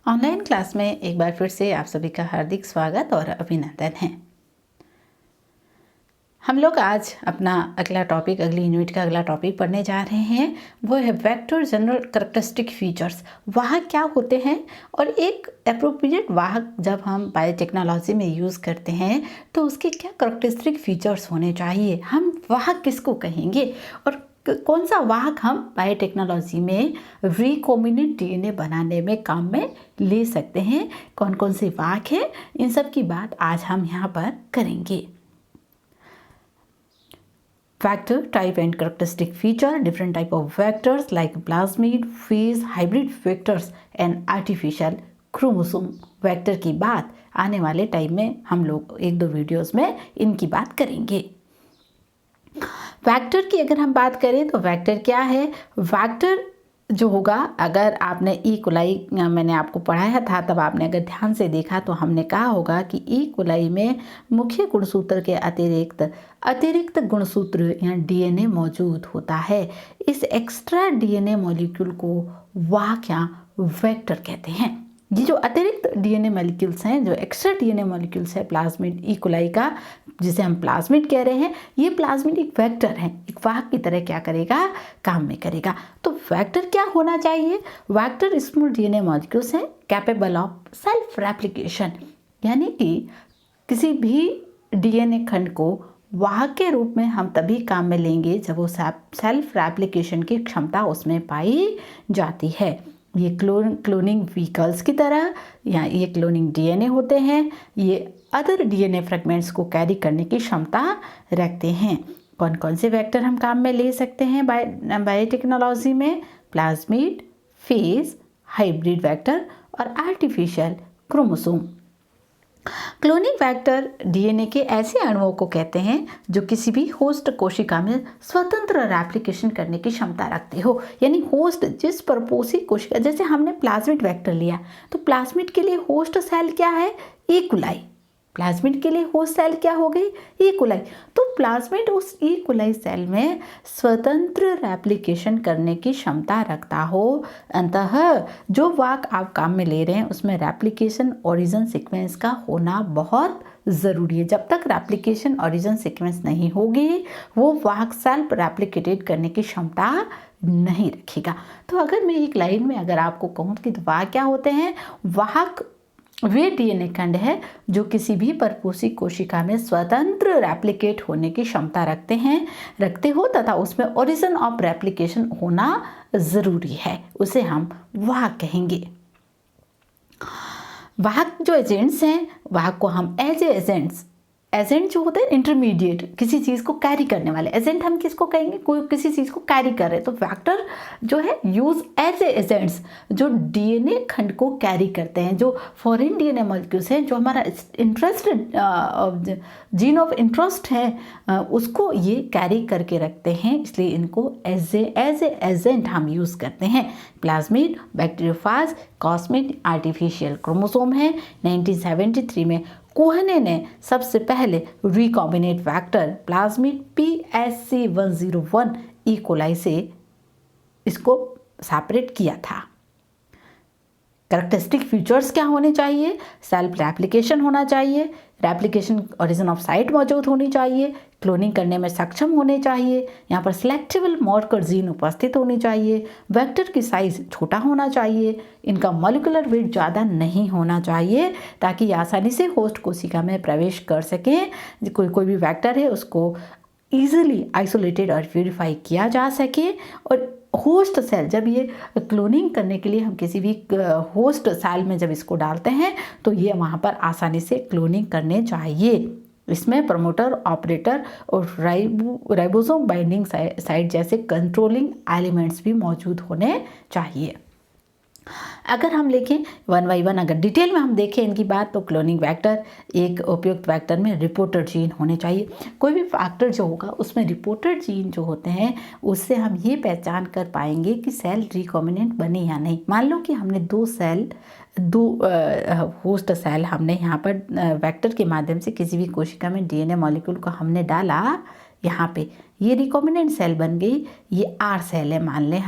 Online class में एक बार फिर से आप सभी का हार्दिक स्वागत और अभिनंदन है। हम लोग आज अपना अगली यूनिट का अगला टॉपिक पढ़ने जा रहे हैं। वो है वेक्टर जनरल कैरेक्टरिस्टिक फीचर्स। वाहक क्या होते हैं और एक एप्रोप्रिएट वाहक जब हम बायोटेक्नोलॉजी में यूज़ करते हैं तो उसके क्या कैरेक्टरिस्टिक फीचर्स होने चाहिए, हम वाहक किसको कहेंगे और कौन सा वाहक हम बायोटेक्नोलॉजी में रिकॉम्बिनेंट डीएनए बनाने में काम में ले सकते हैं, कौन कौन से वाहक हैं, इन सब की बात आज हम यहाँ पर करेंगे। Vector type and characteristic feature, different type of vectors like plasmid, phase, hybrid vectors and artificial chromosome। Vector की बात आने वाले टाइम में हम लोग एक दो वीडियोस में इनकी बात करेंगे। वेक्टर की अगर हम बात करें तो वेक्टर क्या है? वेक्टर जो होगा, अगर आपने ई कोलाई मैंने आपको पढ़ाया था तब आपने अगर ध्यान से देखा तो हमने कहा होगा कि ई कोलाई में मुख्य गुणसूत्र के अतिरिक्त गुणसूत्र या डीएनए मौजूद होता है। इस एक्स्ट्रा डीएनए मॉलिक्यूल को वाहक या वेक्टर कहते हैं। ये जो अतिरिक्त डीएनए मॉलिक्यूल्स हैं, जो एक्स्ट्रा डीएनए मॉलिक्यूल्स है प्लाज्मिड ई कोलाई का, जिसे हम प्लाज्मिड कह रहे हैं, ये प्लाज्मिड एक वेक्टर है, एक वाहक की तरह क्या करेगा, काम में करेगा। तो वेक्टर क्या होना चाहिए? वेक्टर स्मॉल डीएनए मॉलिक्यूल्स हैं कैपेबल ऑफ सेल्फ रेप्लिकेशन, यानी कि किसी भी डीएनए खंड को वाहक के रूप में हम तभी काम में लेंगे जब वो सेल्फ रेप्लिकेशन की क्षमता उसमें पाई जाती है। ये क्लोनिंग व्हीकल्स की तरह, या ये क्लोनिंग डीएनए होते हैं, ये अदर डीएनए फ्रेगमेंट्स को कैरी करने की क्षमता रखते हैं। कौन कौन से वेक्टर हम काम में ले सकते हैं बायोटेक्नोलॉजी में? प्लाज्मिड, फेज, हाइब्रिड वेक्टर और artificial chromosome. Cloning vector DNA के ऐसे अणुओं को कहते हैं जो किसी भी होस्ट कोशिका में स्वतंत्र रेप्लिकेशन करने की क्षमता रखते हो, यानी होस्ट जिस परपोसी कोशिका, जैसे हमने प्लाज्मिड वेक्टर लिया तो प्लाज्मिड के लिए होस्ट सेल क्या है? E coli. प्लाज्मिड के लिए होस्ट सेल क्या हो गई? E coli. तो प्लाज्मिड उस ई कोलाई सेल में स्वतंत्र रेप्लिकेशन करने की क्षमता रखता हो। अंततः जो वाहक आप काम में ले रहे हैं उसमें रेप्लिकेशन ओरिजिन सीक्वेंस का होना बहुत ज़रूरी है। जब तक रेप्लिकेशन ओरिजिन सीक्वेंस नहीं होगी वो वाहक सेल्फ रेप्लिकेटेड करने की क्षमता नहीं रखेगा। तो अगर मैं एक लाइन में अगर आपको कहूँ कि वाहक क्या होते हैं? वाहक वे डीएनए खंड है जो किसी भी परपोषी कोशिका में स्वतंत्र रेप्लिकेट होने की क्षमता रखते हो तथा उसमें ओरिजिन ऑफ रेप्लिकेशन होना ज़रूरी है, उसे हम वाहक कहेंगे। वाहक जो एजेंट्स हैं, वाहक को हम एजेंट जो होते हैं इंटरमीडिएट, किसी चीज़ को कैरी करने वाले एजेंट हम किसको कहेंगे? कोई किसी चीज़ को कैरी कर रहे हैं। तो वेक्टर जो है यूज एज एजेंट्स जो डीएनए खंड को कैरी करते हैं, जो फॉरेन डीएनए मॉलिक्यूल्स हैं, जो हमारा इंटरेस्ट जीन ऑफ इंटरेस्ट है उसको ये कैरी करके रखते हैं, इसलिए इनको एज एजेंट हम यूज़ करते हैं। Plasmid, bacteriophage, cosmid, artificial chromosome है। 1973 में कोहने ने सबसे पहले recombinant vector plasmid PSC101 E coli से इसको सेपरेट किया था। कैरेक्टरिस्टिक फीचर्स क्या होने चाहिए? सेल्फ रेप्लिकेशन होना चाहिए, रेप्लिकेशन ओरिजिन ऑफ साइट मौजूद होनी चाहिए, क्लोनिंग करने में सक्षम होने चाहिए, यहाँ पर सिलेक्टेबल मार्कर जीन उपस्थित होनी चाहिए, वेक्टर की साइज छोटा होना चाहिए, इनका मॉलिक्यूलर वेट ज़्यादा नहीं होना चाहिए ताकि आसानी से होस्ट कोशिका में प्रवेश कर सकें। कोई भी वेक्टर है उसको ईजिली आइसोलेटेड और प्यूरिफाई किया जा सके। और होस्ट सेल, जब ये क्लोनिंग करने के लिए हम किसी भी होस्ट सेल में जब इसको डालते हैं तो ये वहाँ पर आसानी से क्लोनिंग करने चाहिए। इसमें प्रमोटर, ऑपरेटर और राइबोसोम बाइंडिंग साइट जैसे कंट्रोलिंग एलिमेंट्स भी मौजूद होने चाहिए। अगर हम देखें वन बाई वन, अगर डिटेल में हम देखें इनकी बात, तो क्लोनिंग वेक्टर, एक उपयुक्त वेक्टर में रिपोर्टर जीन होने चाहिए। कोई भी फैक्टर जो होगा उसमें रिपोर्टर जीन जो होते हैं उससे हम ये पहचान कर पाएंगे कि सेल रिकॉम्बिनेंट बने या नहीं। मान लो कि हमने दो होस्ट सेल हमने यहाँ पर वेक्टर के माध्यम से किसी भी कोशिका में डीएनए मॉलिक्यूल को हमने डाला, यहाँ पे ये रिकॉम्बिनेंट सेल बन गई, ये आर सेल है मान लें,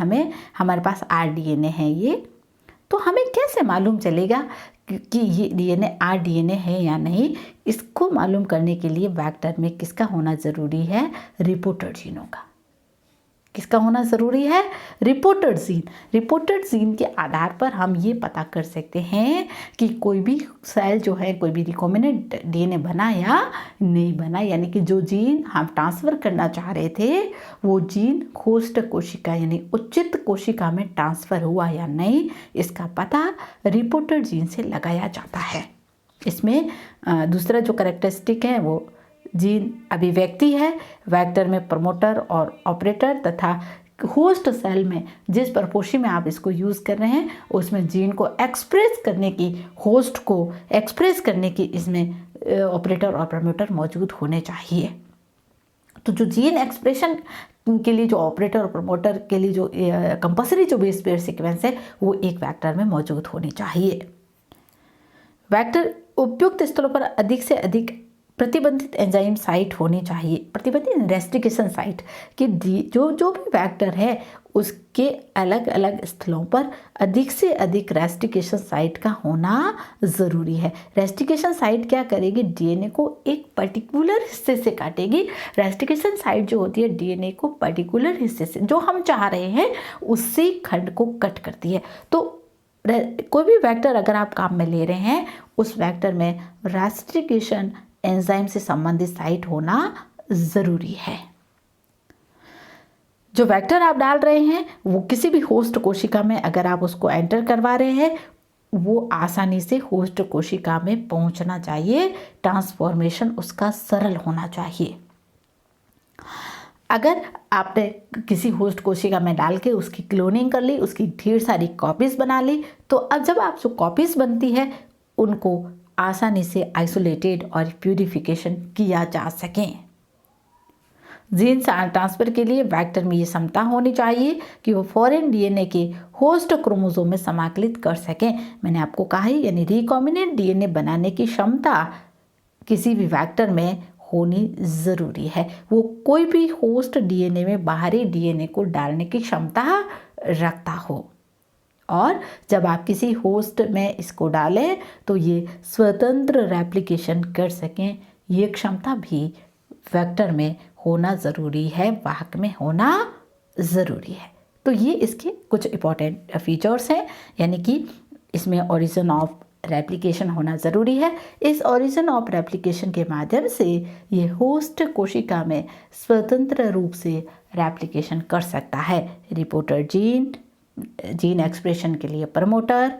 हमारे पास आर डीएनए है ये, तो हमें कैसे मालूम चलेगा कि ये डीएनए आरडीएनए है या नहीं? इसको मालूम करने के लिए वेक्टर में किसका होना ज़रूरी है? रिपोर्टर जीनों का। किसका होना ज़रूरी है? Reporter gene. रिपोर्टर जीन के आधार पर हम ये पता कर सकते हैं कि कोई भी सेल जो है, कोई भी रिकॉम्बिनेंट डीएनए बना या नहीं बना, यानी कि जो जीन हम ट्रांसफ़र करना चाह रहे थे वो जीन होस्ट कोशिका यानी उचित कोशिका में ट्रांसफ़र हुआ या नहीं, इसका पता रिपोर्टर जीन से लगाया जाता है। इसमें दूसरा जो कैरेक्टरिस्टिक है वो जीन अभिव्यक्ति है। वेक्टर में प्रमोटर और ऑपरेटर तथा होस्ट सेल में जिस प्रपोर्शन में आप इसको यूज़ कर रहे हैं उसमें जीन को एक्सप्रेस करने की, होस्ट को एक्सप्रेस करने की इसमें ऑपरेटर और प्रमोटर मौजूद होने चाहिए। तो जो जीन एक्सप्रेशन के लिए जो ऑपरेटर और प्रमोटर के लिए जो कंपल्सरी जो बेस पेयर सीक्वेंस है वो एक वेक्टर में मौजूद होनी चाहिए। वेक्टर उपयुक्त स्थलों पर अधिक से अधिक प्रतिबंधित एंजाइम साइट होनी चाहिए। प्रतिबंधित इन्वेस्टिगेशन साइट कि जो भी वेक्टर है उसके अलग अलग स्थलों पर अधिक से अधिक रेस्टिकेशन साइट का होना ज़रूरी है। रेस्टिकेशन साइट क्या करेगी? डीएनए को एक पर्टिकुलर हिस्से से काटेगी। रेस्टिकेशन साइट जो होती है डीएनए को पर्टिकुलर हिस्से से, जो हम चाह रहे हैं उससे खंड को कट करती है। तो कोई भी वेक्टर अगर आप काम में ले रहे हैं उस वेक्टर में रेस्टिकेशन एंजाइम से संबंधित साइट होना ज़रूरी है। जो वेक्टर आप डाल रहे हैं वो किसी भी होस्ट कोशिका में अगर आप उसको एंटर करवा रहे हैं वो आसानी से होस्ट कोशिका में पहुंचना चाहिए। ट्रांसफॉर्मेशन उसका सरल होना चाहिए। अगर आपने किसी होस्ट कोशिका में डाल के उसकी क्लोनिंग कर ली, उसकी ढेर सारी कॉपीज़ बना ली, तो अब जब आप जो कॉपीज़ बनती है उनको आसानी से आइसोलेटेड और प्यूरिफिकेशन किया जा सके। जीन ट्रांसफ़र के लिए वेक्टर में ये क्षमता होनी चाहिए कि वो फॉरेन डीएनए के होस्ट क्रोमोसोम में समाकलित कर सकें। मैंने आपको कहा है, यानी रिकॉम्बिनेंट डीएनए बनाने की क्षमता किसी भी वेक्टर में होनी ज़रूरी है। वो कोई भी होस्ट डीएनए में बाहरी डीएनए को डालने की क्षमता रखता हो, और जब आप किसी होस्ट में इसको डालें तो ये स्वतंत्र रेप्लिकेशन कर सकें, ये क्षमता भी वेक्टर में होना ज़रूरी है, वाहक में होना ज़रूरी है। तो ये इसके कुछ इंपॉर्टेंट फीचर्स हैं, यानी कि इसमें ओरिजिन ऑफ रेप्लिकेशन होना ज़रूरी है। इस ओरिजिन ऑफ रेप्लिकेशन के माध्यम से ये होस्ट कोशिका में स्वतंत्र रूप से रेप्लिकेशन कर सकता है। रिपोर्टर जीन एक्सप्रेशन के लिए प्रमोटर,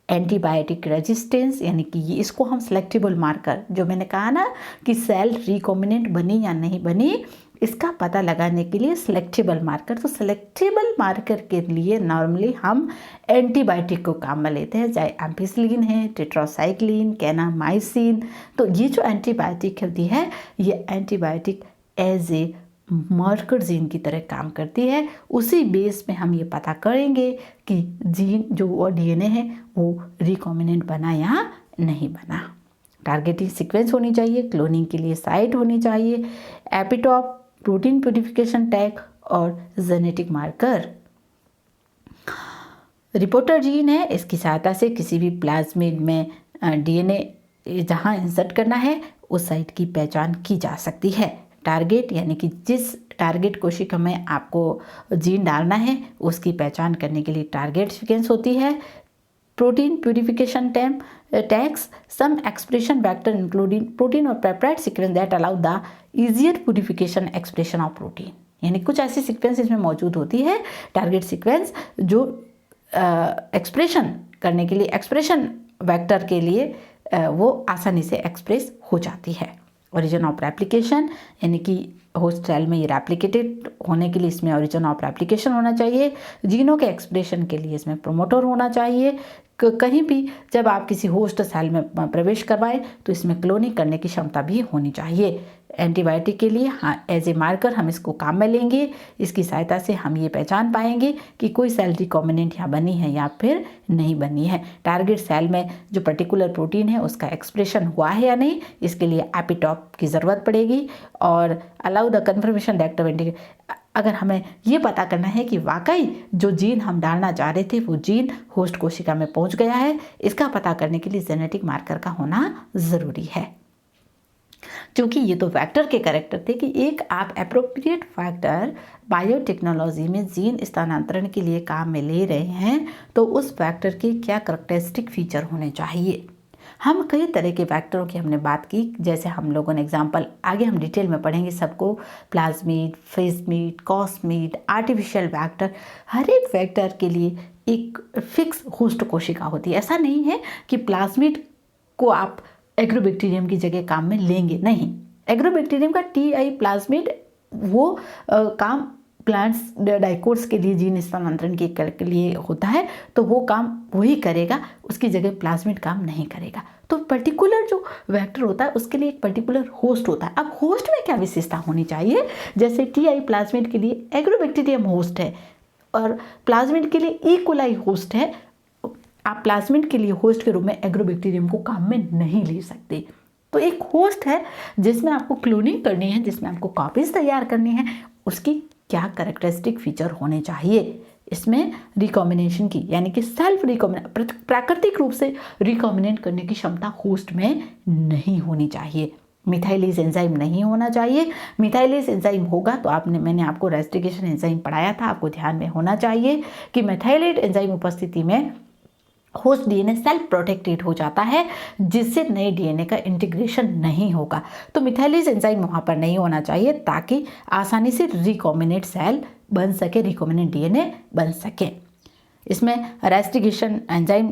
एंटीबायोटिक रेजिस्टेंस, यानी कि ये इसको हम सिलेक्टेबल मार्कर, जो मैंने कहा ना कि सेल रिकॉम्बिनेंट बनी या नहीं बनी इसका पता लगाने के लिए सिलेक्टेबल मार्कर। तो सिलेक्टेबल मार्कर के लिए नॉर्मली हम एंटीबायोटिक को काम में लेते हैं, चाहे एम्पिसिलिन है, टेट्रासाइक्लिन, कैनामाइसिन। तो ये जो एंटीबायोटिक होती है ये antibiotic as a marker gene की तरह काम करती है। उसी बेस में हम ये पता करेंगे कि जीन जो डीएनए है वो रिकॉम्बिनेंट बना या नहीं बना। टारगेटिंग सीक्वेंस होनी चाहिए, क्लोनिंग के लिए साइट होनी चाहिए, एपिटॉप, प्रोटीन प्यूरिफिकेशन टैग और जेनेटिक मार्कर। रिपोर्टर जीन है, इसकी सहायता से किसी भी प्लाज्मिड में डीएनए जहाँ इंसर्ट करना है उस साइट की पहचान की जा सकती है। टारगेट यानी कि जिस टारगेट कोशिका में आपको जीन डालना है उसकी पहचान करने के लिए टारगेट सीक्वेंस होती है। प्रोटीन प्यूरिफिकेशन टैग्स, सम एक्सप्रेशन वेक्टर इंक्लूडिंग प्रोटीन और peptide sequence that allow the easier purification expression of protein, यानी कुछ ऐसी सीक्वेंस इसमें मौजूद होती है टारगेट सीक्वेंस जो एक्सप्रेशन करने के लिए, एक्सप्रेशन वेक्टर के लिए वो आसानी से एक्सप्रेस हो जाती है। ओरिजिन ऑफ रेप्लिकेशन यानी कि होस्ट सेल में ये रेप्लिकेटेड होने के लिए इसमें ओरिजिन ऑफ रेप्लिकेशन होना चाहिए। जीनों के एक्सप्रेशन के लिए इसमें प्रोमोटर होना चाहिए। कहीं भी जब आप किसी होस्ट सेल में प्रवेश करवाएं तो इसमें क्लोनिंग करने की क्षमता भी होनी चाहिए। एंटीबायोटिक के लिए हाँ एज ए मार्कर हम इसको काम में लेंगे। इसकी सहायता से हम ये पहचान पाएंगे कि कोई सेल रिकॉम्बिनेंट यहाँ बनी है या फिर नहीं बनी है। टारगेट सेल में जो पर्टिकुलर प्रोटीन है उसका एक्सप्रेशन हुआ है या नहीं, इसके लिए एपिटॉप की ज़रूरत पड़ेगी। और अलाउ द कन्फर्मेशन दैट अगर हमें ये पता करना है कि वाकई जो जीन हम डालना चाह रहे थे वो जीन होस्ट कोशिका में पहुंच गया है, इसका पता करने के लिए जेनेटिक मार्कर का होना ज़रूरी है। क्योंकि ये तो वेक्टर के कैरेक्टर थे कि एक आप एप्रोप्रिएट फैक्टर बायोटेक्नोलॉजी में जीन स्थानांतरण के लिए काम में ले रहे हैं तो उस फैक्टर के क्या कैरेक्टरिस्टिक फीचर होने चाहिए। हम कई तरह के फैक्टरों की हमने बात की, जैसे हम लोगों ने एग्जांपल आगे हम डिटेल में पढ़ेंगे सबको, प्लाज्मिड, फेसमिड, कॉस्मिड, आर्टिफिशियल फैक्टर। हर एक फैक्टर के लिए एक फिक्स होस्ट कोशिका होती है। ऐसा नहीं है कि प्लाज्मिड को आप एग्रोबैक्टीरियम की जगह काम में लेंगे, नहीं। एग्रोबैक्टीरियम का टी प्लाज्मिड वो काम प्लांट्स डाइकोट्स के लिए जीन स्थानांतरण के लिए होता है, तो वो काम वही करेगा, उसकी जगह प्लाज्मिड काम नहीं करेगा। तो पर्टिकुलर जो वेक्टर होता है उसके लिए एक पर्टिकुलर होस्ट होता है। अब होस्ट में क्या विशेषता होनी चाहिए, जैसे टी प्लाज्मिड के लिए एग्रोबैक्टीरियम होस्ट है और प्लाज्मिड के लिए ई कोलाई होस्ट है। आप प्लाज्मिड के लिए होस्ट के रूप में एग्रोबैक्टीरियम को काम में नहीं ले सकते। तो एक होस्ट है जिसमें आपको क्लोनिंग करनी है, जिसमें आपको कॉपीज तैयार करनी है, उसकी क्या कैरेक्टरिस्टिक फीचर होने चाहिए। इसमें रिकॉम्बिनेशन की यानी कि सेल्फ रिकॉम्बिनेट प्राकृतिक रूप से रिकॉम्बिनेट करने की क्षमता होस्ट में नहीं होनी चाहिए। मिथाइलेज एंजाइम नहीं होना चाहिए। मिथाइलेज एंजाइम होगा तो मैंने आपको रेस्टिकेशन एंजाइम पढ़ाया था, आपको ध्यान में होना चाहिए कि मिथाइलेट एंजाइम उपस्थिति में होस्ट डीएनए सेल्फ प्रोटेक्टेड हो जाता है, जिससे नए डीएनए का इंटीग्रेशन नहीं होगा। तो मिथाइलेज एंजाइम वहाँ पर नहीं होना चाहिए ताकि आसानी से रिकॉम्बिनेट सेल बन सके, रिकॉम्बिनेट डीएनए बन सके। इसमें रेस्टिकेशन एंजाइम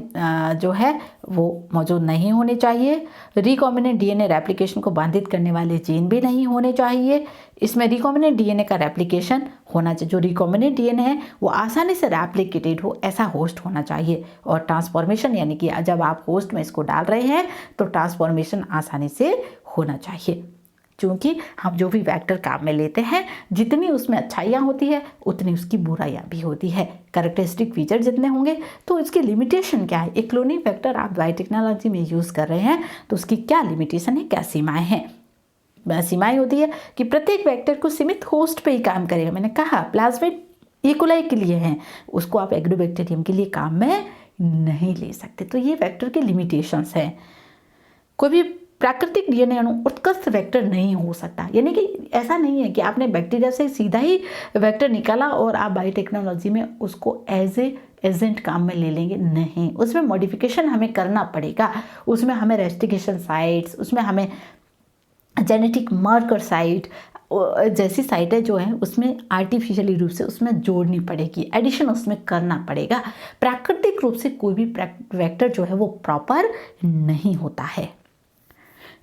जो है वो मौजूद नहीं होने चाहिए। रिकॉम्बिनेंट डीएनए रेप्लिकेशन को बाधित करने वाले जीन भी नहीं होने चाहिए। इसमें रिकॉम्बिनेंट डीएनए का रेप्लिकेशन होना चाहिए, जो रिकॉम्बिनेंट डीएनए है वो आसानी से रेप्लिकेटेड हो, ऐसा होस्ट होना चाहिए। और ट्रांसफॉर्मेशन यानी कि जब आप होस्ट में इसको डाल रहे हैं तो ट्रांसफॉर्मेशन आसानी से होना चाहिए। क्योंकि हम जो भी वेक्टर काम में लेते हैं, जितनी उसमें अच्छाइयाँ होती है उतनी उसकी बुराइयाँ भी होती है। कैरेक्टरिस्टिक फीचर जितने होंगे तो इसकी लिमिटेशन क्या है। एक क्लोनिंग फैक्टर आप बायोटेक्नोलॉजी में यूज़ कर रहे हैं तो उसकी क्या लिमिटेशन है, क्या सीमाएँ हैं। सीमाएँ होती है कि प्रत्येक वेक्टर को सीमित होस्ट पे ही काम करेगा। मैंने कहा प्लाज्मिड ई कोलाई के लिए हैं, उसको आप एग्रोबैक्टीरियम के लिए काम में नहीं ले सकते। तो ये वेक्टर के लिमिटेशंस हैं। कोई भी प्राकृतिक डीएनए अणु उत्कृष्ट वेक्टर नहीं हो सकता, यानी कि ऐसा नहीं है कि आपने बैक्टीरिया से सीधा ही वेक्टर निकाला और आप बायोटेक्नोलॉजी में उसको एज ए एजेंट काम में ले लेंगे, नहीं। उसमें मॉडिफिकेशन हमें करना पड़ेगा। उसमें हमें रेस्टिकेशन साइट्स, उसमें हमें जेनेटिक मार्कर साइट जैसी साइटें जो हैं उसमें आर्टिफिशियली रूप से उसमें जोड़नी पड़ेगी, एडिशन उसमें करना पड़ेगा। प्राकृतिक रूप से कोई भी वेक्टर जो है वो प्रॉपर नहीं होता है।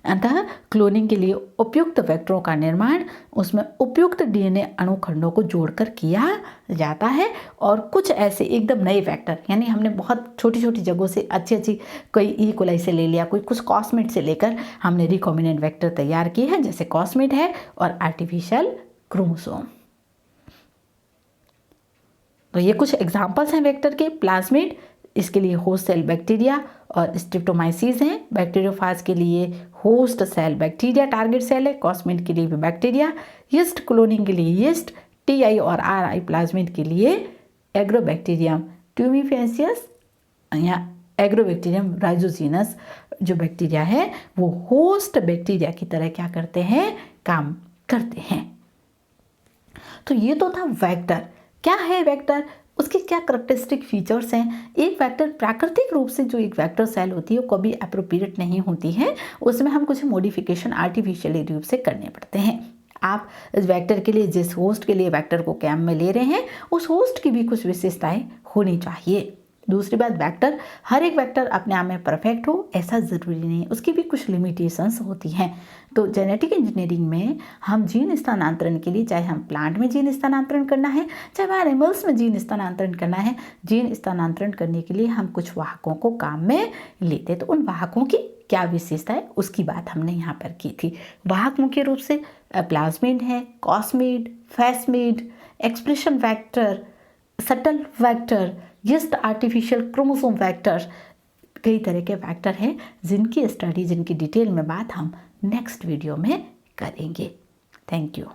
अतः क्लोनिंग के लिए उपयुक्त वेक्टरों का निर्माण उसमें उपयुक्त डीएनए अणुखंडों को जोड़कर किया जाता है। और कुछ ऐसे एकदम नए वेक्टर, यानी हमने बहुत छोटी छोटी जगहों से अच्छी कोई ई कोलाई से ले लिया, कोई कुछ कॉस्मिड से लेकर हमने रिकॉम्बिनेंट वेक्टर तैयार किए हैं, जैसे कॉस्मिड है और आर्टिफिशियल क्रोमोसोम। तो ये कुछ एग्जाम्पल्स हैं वेक्टर के। प्लाज्मिड इसके लिए होस्ट सेल बैक्टीरिया और स्ट्रिप्टोमाइसीस हैं। बैक्टीरियोफाज के लिए host cell bacteria target cell है। कॉस्मिड के लिए भी बैक्टीरिया। यीस्ट क्लोनिंग के लिए यीस्ट। टीआई और आरआई प्लाज्मिड के लिए एग्रोबैक्टीरियम ट्यूमिफेसियस या एग्रोबैक्टीरियम राइजोजीनस जो बैक्टीरिया है वो होस्ट बैक्टीरिया की तरह क्या करते हैं, काम करते हैं। तो ये तो था वेक्टर। क्या है वेक्टर, उसके क्या कैरेक्टरिस्टिक फीचर्स हैं। एक वेक्टर प्राकृतिक रूप से जो एक वेक्टर सेल होती है वो कभी एप्रोप्रिएट नहीं होती है, उसमें हम कुछ मॉडिफिकेशन आर्टिफिशियली रूप से करने पड़ते हैं। आप इस वेक्टर के लिए जिस होस्ट के लिए वेक्टर को कैम में ले रहे हैं उस होस्ट की भी कुछ विशेषताएं होनी चाहिए। दूसरी बात, वेक्टर हर एक वेक्टर अपने आप में परफेक्ट हो ऐसा ज़रूरी नहीं है, उसकी भी कुछ लिमिटेशंस होती हैं। तो जेनेटिक इंजीनियरिंग में हम जीन स्थानांतरण के लिए, चाहे हम प्लांट में जीन स्थानांतरण करना है, चाहे एनिमल्स में जीन स्थानांतरण करना है, जीन स्थानांतरण करने के लिए हम कुछ वाहकों को काम में लेते हैं। तो उन वाहकों की क्या विशेषता है उसकी बात हमने यहाँ पर की थी। वाहक मुख्य रूप से प्लाज्मिड है, cosmid, phasmid, expression vector, shuttle vector, yeast artificial chromosome vector, कई तरह के वेक्टर हैं जिनकी स्टडी, जिनकी डिटेल में बात हम नेक्स्ट वीडियो में करेंगे। Thank you.